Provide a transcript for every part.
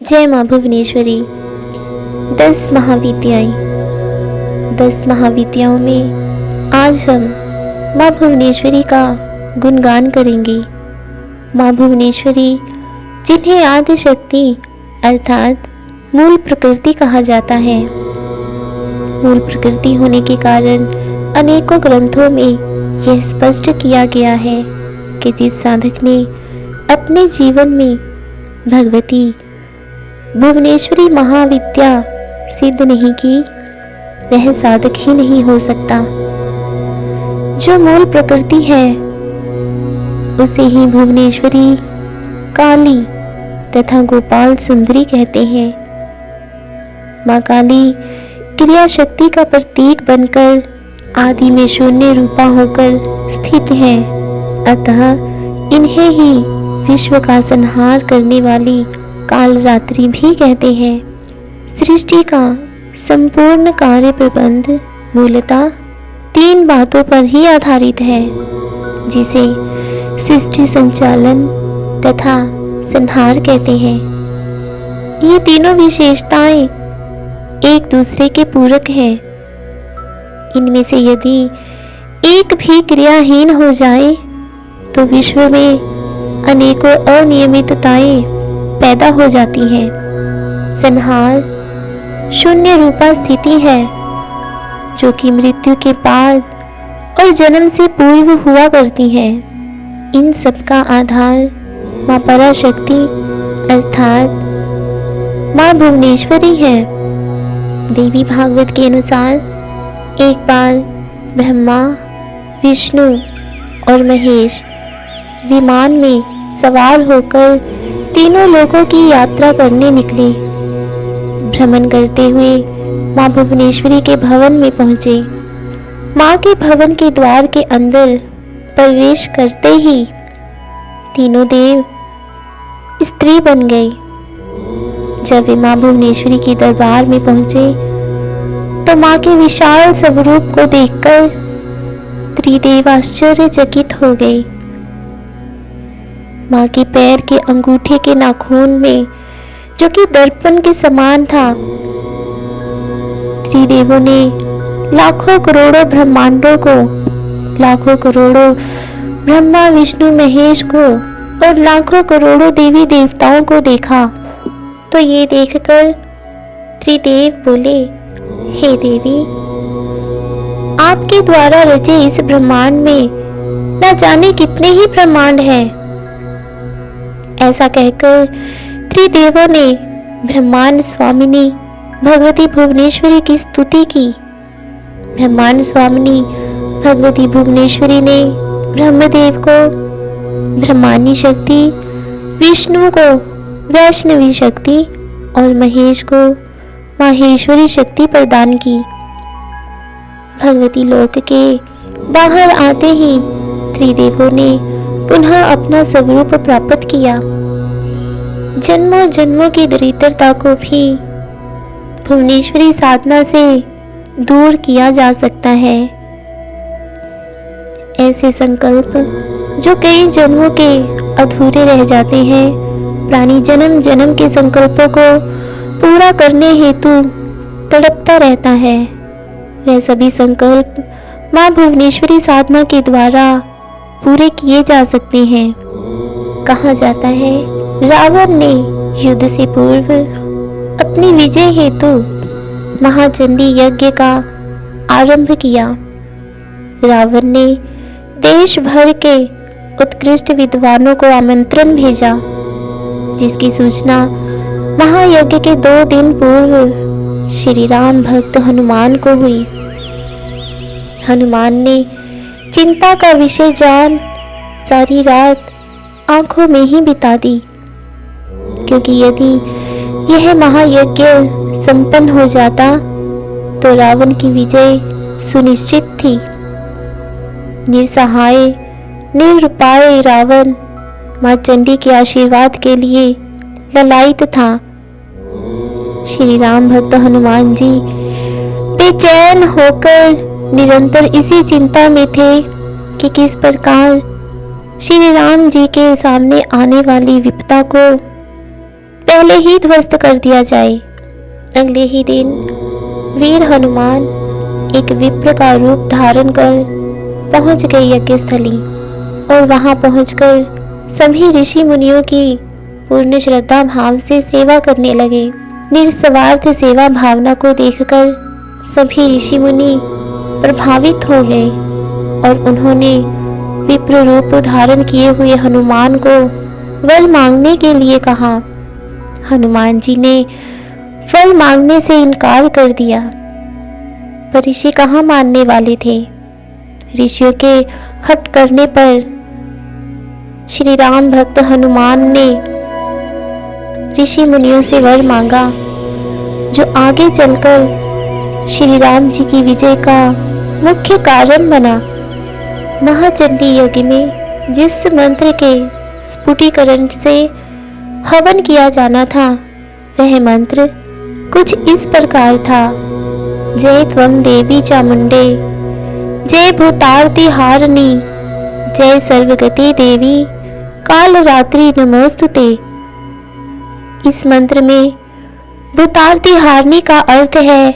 जय माँ भुवनेश्वरी। 10 महाविद्याएं। 10 महाविद्याओं में आज हम माँ भुवनेश्वरी का गुणगान करेंगे। माँ भुवनेश्वरी, जिन्हें आदि शक्ति अर्थात मूल प्रकृति कहा जाता है। मूल प्रकृति होने के कारण अनेकों ग्रंथों में यह स्पष्ट किया गया है कि जिस साधक ने अपने जीवन में भगवती भुवनेश्वरी महाविद्या सिद्ध नहीं की, वह साधक ही नहीं हो सकता। जो मूल प्रकृति है उसे ही भुवनेश्वरी, काली तथा गोपाल सुंदरी कहते हैं। माँ काली क्रिया शक्ति का प्रतीक बनकर आदि में शून्य रूपा होकर स्थित है, अतः इन्हें ही विश्व का संहार करने वाली काल रात्रि भी कहते हैं। सृष्टि का संपूर्ण कार्य प्रबंध मूलतः 3 बातों पर ही आधारित है, जिसे सृष्टि संचालन तथा संहार कहते हैं। ये तीनों विशेषताएं एक दूसरे के पूरक हैं। इनमें से यदि एक भी क्रियाहीन हो जाए तो विश्व में अनेकों अनियमितताएं पैदा हो जाती हैं। संहार शून्य रूपा स्थिति है, जो कि मृत्यु के बाद और जन्म से पूर्व हुआ करती है। इन सब का आधार माँ पराशक्ति अर्थात माँ भुवनेश्वरी है। देवी भागवत के अनुसार एक बार ब्रह्मा, विष्णु और महेश विमान में सवार होकर तीनों लोगों की यात्रा करने निकले। भ्रमण करते हुए माँ भुवनेश्वरी के भवन में पहुँचे। माँ के भवन के द्वार के अंदर प्रवेश करते ही तीनों देव स्त्री बन गए। जब वे माँ भुवनेश्वरी के दरबार में पहुँचे तो माँ के विशाल स्वरूप को देखकर त्रिदेव आश्चर्यचकित हो गए। माँ के पैर के अंगूठे के नाखून में, जो कि दर्पण के समान था, त्रिदेवों ने लाखों करोड़ों ब्रह्मांडों को, लाखों करोड़ों ब्रह्मा विष्णु महेश को और लाखों करोड़ों देवी देवताओं को देखा। तो ये देखकर त्रिदेव बोले, हे देवी, आपके द्वारा रचे इस ब्रह्मांड में न जाने कितने ही ब्रह्मांड हैं। ऐसा कहकर त्रिदेवों ने ब्रह्मांड स्वामिनी भगवती भुवनेश्वरी की स्तुति की। ब्रह्मांड स्वामिनी भगवती भुवनेश्वरी ने ब्रह्मदेव को ब्रह्मांडी शक्ति, विष्णु को वैष्णवी शक्ति और महेश को माहेश्वरी शक्ति प्रदान की। भगवती लोक के बाहर आते ही त्रिदेवों ने पुनः अपना स्वरूप प्राप्त किया। जन्मों जन्मों की दरिद्रता को भी भुवनेश्वरी साधना से दूर किया जा सकता है। ऐसे संकल्प जो कई जन्मों के अधूरे रह जाते हैं, प्राणी जन्म जन्म के संकल्पों को पूरा करने हेतु तड़पता रहता है, वह सभी संकल्प माँ भुवनेश्वरी साधना के द्वारा पूरे किए जा सकते हैं। कहा जाता है, रावण ने युद्ध से पूर्व अपनी विजय हेतु महाचंडी यज्ञ का आरंभ किया। रावण ने देश भर के उत्कृष्ट विद्वानों को आमंत्रण भेजा, जिसकी सूचना महायज्ञ के 2 दिन पूर्व श्री राम भक्त हनुमान को हुई। हनुमान ने चिंता का विषय जान सारी रात आंखों में ही बिता दी, क्योंकि यदि यह महायज्ञ संपन्न हो जाता तो रावण की विजय सुनिश्चित थी। निसहाय निरुपाय रावण माँ चंडी के आशीर्वाद के लिए ललायित था। श्री राम भक्त हनुमान जी बेचैन होकर निरंतर इसी चिंता में थे कि किस प्रकार श्री राम जी के सामने आने वाली विपदा को पहले ही ध्वस्त कर दिया जाए। अगले ही दिन वीर हनुमान एक विप्र का रूप धारण कर पहुंच गए यज्ञ स्थली और वहां पहुंचकर सभी ऋषि मुनियों की पूर्ण श्रद्धा भाव से सेवा करने लगे। निस्वार्थ सेवा भावना को देखकर सभी ऋषि मुनि प्रभावित हो गए और उन्होंने विप्र रूप धारण किए हुए हनुमान को वर मांगने के लिए कहा। हनुमान जी ने वर मांगने से इनकार कर दिया, पर ऋषि कहाँ मानने वाले थे। ऋषियों के हट करने पर श्री राम भक्त हनुमान ने ऋषि मुनियों से वर मांगा, जो आगे चलकर श्री राम जी की विजय का मुख्य कारण बना। महाचंडी यज्ञ में जिस मंत्र के स्फुटीकरण से हवन किया जाना था, वह मंत्र कुछ इस प्रकार था। जय त्वं देवी चामुंडे, जय भूतारती हारिणी, जय सर्वगति देवी काल रात्रि नमोस्तुते। इस मंत्र में भूतारती हारिणी का अर्थ है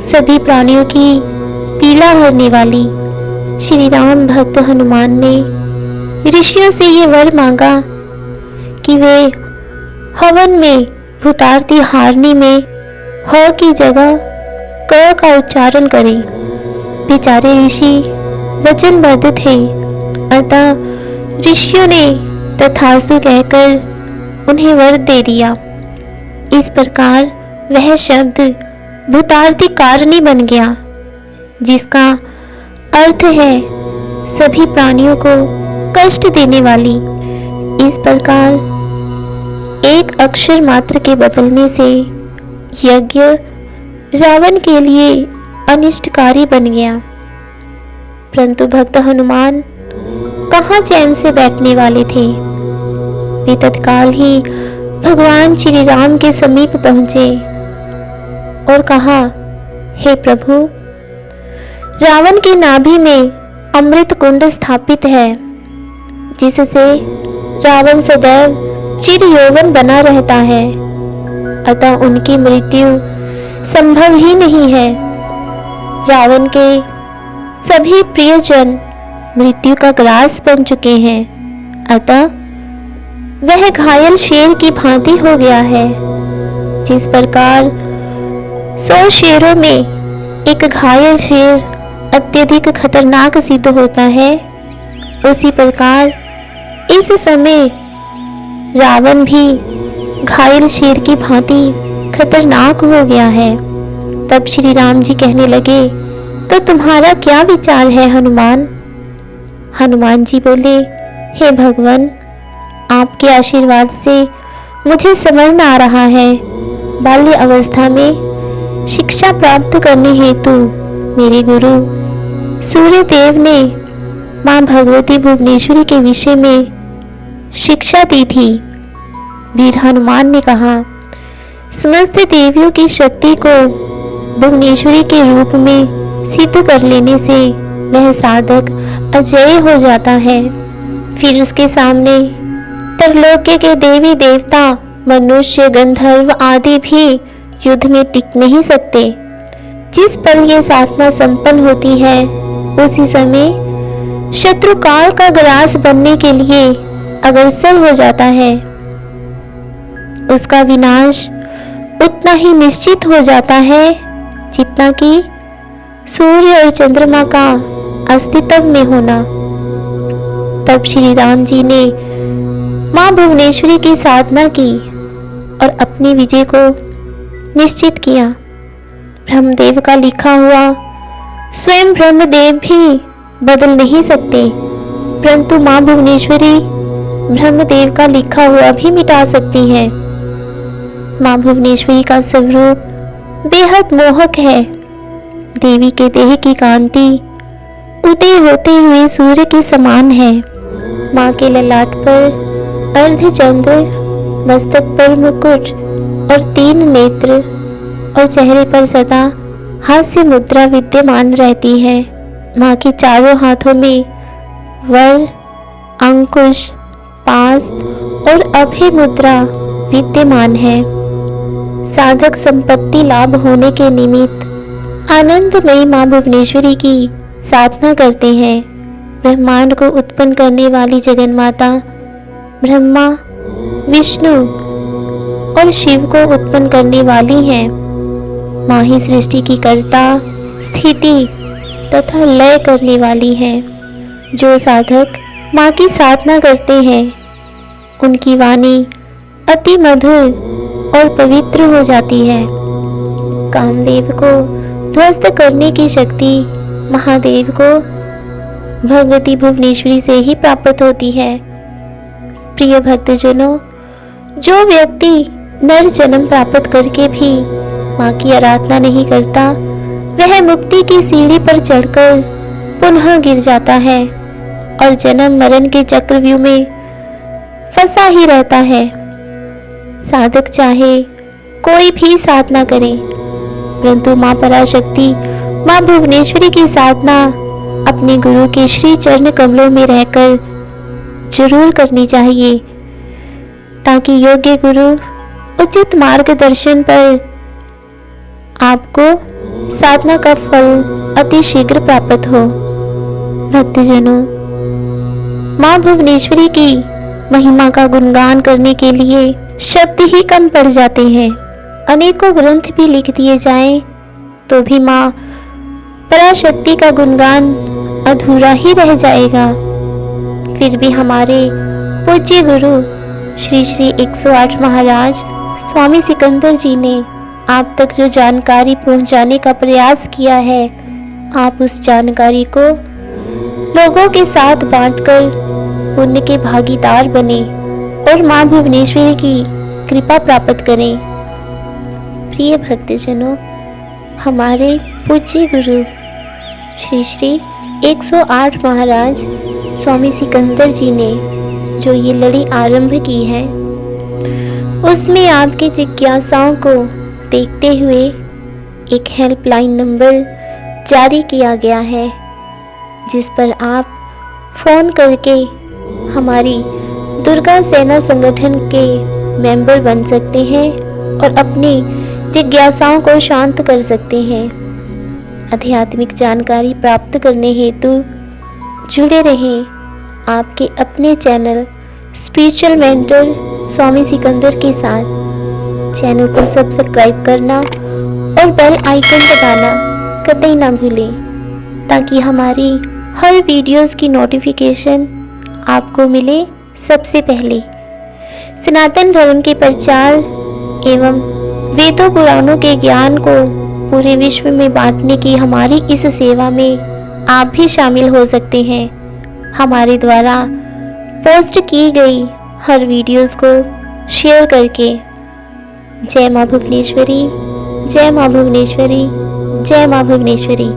सभी प्राणियों की पीड़ा हरने वाली। श्री राम भक्त हनुमान ने ऋषियों से ये वर मांगा कि वे हवन में भूतारती हारिणी में ह की जगह क का उच्चारण करें। बेचारे ऋषि वचनबद्ध थे, अतः ऋषियों ने तथास्तु कहकर उन्हें वर दे दिया। इस प्रकार वह शब्द भूतारती कारिणी बन गया, जिसका अर्थ है सभी प्राणियों को कष्ट देने वाली। इस प्रकार एक अक्षर मात्र के बदलने से यज्ञ रावण के लिए अनिष्टकारी बन गया। परंतु भक्त हनुमान कहाँ चैन से बैठने वाले थे। वे तत्काल ही भगवान श्री राम के समीप पहुंचे और कहा, हे प्रभु, रावण की नाभि में अमृत कुंड स्थापित है, जिससे रावण सदैव चिर यौवन बना रहता है, अतः उनकी मृत्यु संभव ही नहीं है। रावण के सभी प्रियजन मृत्यु का ग्रास बन चुके हैं, अतः वह घायल शेर की भांति हो गया है। जिस प्रकार 100 शेरों में एक घायल शेर अत्यधिक खतरनाक सिद्ध होता है, उसी प्रकार इस समय रावण भी घायल शेर की भांति खतरनाक हो गया है। तब श्री राम जी कहने लगे, तो तुम्हारा क्या विचार है हनुमान? हनुमान जी बोले, हे भगवान, आपके आशीर्वाद से मुझे समझ में आ रहा है। बाल्य अवस्था में शिक्षा प्राप्त करने हेतु मेरे गुरु सूर्यदेव ने माँ भगवती भुवनेश्वरी के विषय में शिक्षा दी थी। वीर हनुमान ने कहा, समस्त देवियों की शक्ति को भुवनेश्वरी के रूप में सिद्ध कर लेने से वह साधक अजय हो जाता है। फिर उसके सामने त्रिलोक्य के देवी देवता, मनुष्य, गंधर्व आदि भी युद्ध में टिक नहीं सकते। जिस पल ये साधना संपन्न होती है, उसी समय शत्रु काल का ग्रास बनने के लिए अग्रसर हो जाता है। उसका विनाश उतना ही निश्चित हो जाता है जितना कि सूर्य और चंद्रमा का अस्तित्व में होना। तब श्री राम जी ने माँ भुवनेश्वरी की साधना की और अपनी विजय को निश्चित किया। ब्रह्मदेव का लिखा हुआ स्वयं ब्रह्मदेव भी बदल नहीं सकते, परंतु माँ भुवनेश्वरी ब्रह्मदेव का लिखा हुआ भी मिटा सकती है। माँ भुवनेश्वरी का स्वरूप बेहद मोहक है। देवी के देह की कांति उदय होते हुए सूर्य के समान है। माँ के ललाट पर अर्धचंद्र, मस्तक पर मुकुट और 3 नेत्र और चेहरे पर सदा हास्य मुद्रा विद्यमान रहती है। माँ के चारों हाथों में वर, अंकुश, पास और अभय मुद्रा विद्यमान है। साधक संपत्ति लाभ होने के निमित्त आनंदमयी माँ भुवनेश्वरी की साधना करते हैं। ब्रह्मांड को उत्पन्न करने वाली जगन्माता ब्रह्मा, विष्णु और शिव को उत्पन्न करने वाली हैं। माँ ही सृष्टि की कर्ता, स्थिति तथा लय करने वाली है। जो साधक माँ की साधना करते हैं उनकी वाणी अति मधुर और पवित्र हो जाती है। कामदेव को ध्वस्त करने की शक्ति महादेव को भगवती भुवनेश्वरी से ही प्राप्त होती है। प्रिय भक्तजनों, जो व्यक्ति नर जन्म प्राप्त करके भी माँ की आराधना नहीं करता, वह मुक्ति की सीढ़ी पर चढ़कर पुनः गिर जाता है और जन्म मरण के चक्रव्यूह में फंसा ही रहता है। साधक चाहे कोई भी साधना करे, परंतु माँ पराशक्ति माँ भुवनेश्वरी की साधना अपने गुरु के श्री चरण कमलों में रहकर जरूर करनी चाहिए, ताकि योग्य गुरु उचित मार्गदर्शन पर आपको साधना का फल अति शीघ्र प्राप्त हो। भक्तजनों, माँ भुवनेश्वरी की महिमा का गुणगान करने के लिए शब्द ही कम पड़ जाते हैं। अनेकों ग्रंथ भी लिख दिए जाएं तो भी माँ पराशक्ति का गुणगान अधूरा ही रह जाएगा। फिर भी हमारे पूज्य गुरु श्री श्री 108 महाराज स्वामी सिकंदर जी ने आप तक जो जानकारी पहुंचाने का प्रयास किया है, आप उस जानकारी को लोगों के साथ बांटकर पुण्य के भागीदार बने और माँ भुवनेश्वरी की कृपा प्राप्त करें। प्रिय भक्तजनों, हमारे पूज्य गुरु श्री श्री 108 महाराज स्वामी सिकंदर जी ने जो ये लड़ी आरंभ की है, उसमें आपकी जिज्ञासाओं को देखते हुए एक हेल्पलाइन नंबर जारी किया गया है, जिस पर आप फ़ोन करके हमारी दुर्गा सेना संगठन के मेंबर बन सकते हैं और अपनी जिज्ञासाओं को शांत कर सकते हैं। आध्यात्मिक जानकारी प्राप्त करने हेतु जुड़े रहें आपके अपने चैनल स्पिरिचुअल मेंटर स्वामी सिकंदर के साथ। चैनल को सब्सक्राइब करना और बेल आइकन दबाना कतई ना भूलें, ताकि हमारी हर वीडियोस की नोटिफिकेशन आपको मिले सबसे पहले। सनातन धर्म के प्रचार एवं वेदों पुराणों के ज्ञान को पूरे विश्व में बांटने की हमारी इस सेवा में आप भी शामिल हो सकते हैं। हमारे द्वारा पोस्ट की गई हर वीडियोस को शेयर करके। जय माँ भुवनेश्वरी, जय माँ भुवनेश्वरी, जय माँ भुवनेश्वरी।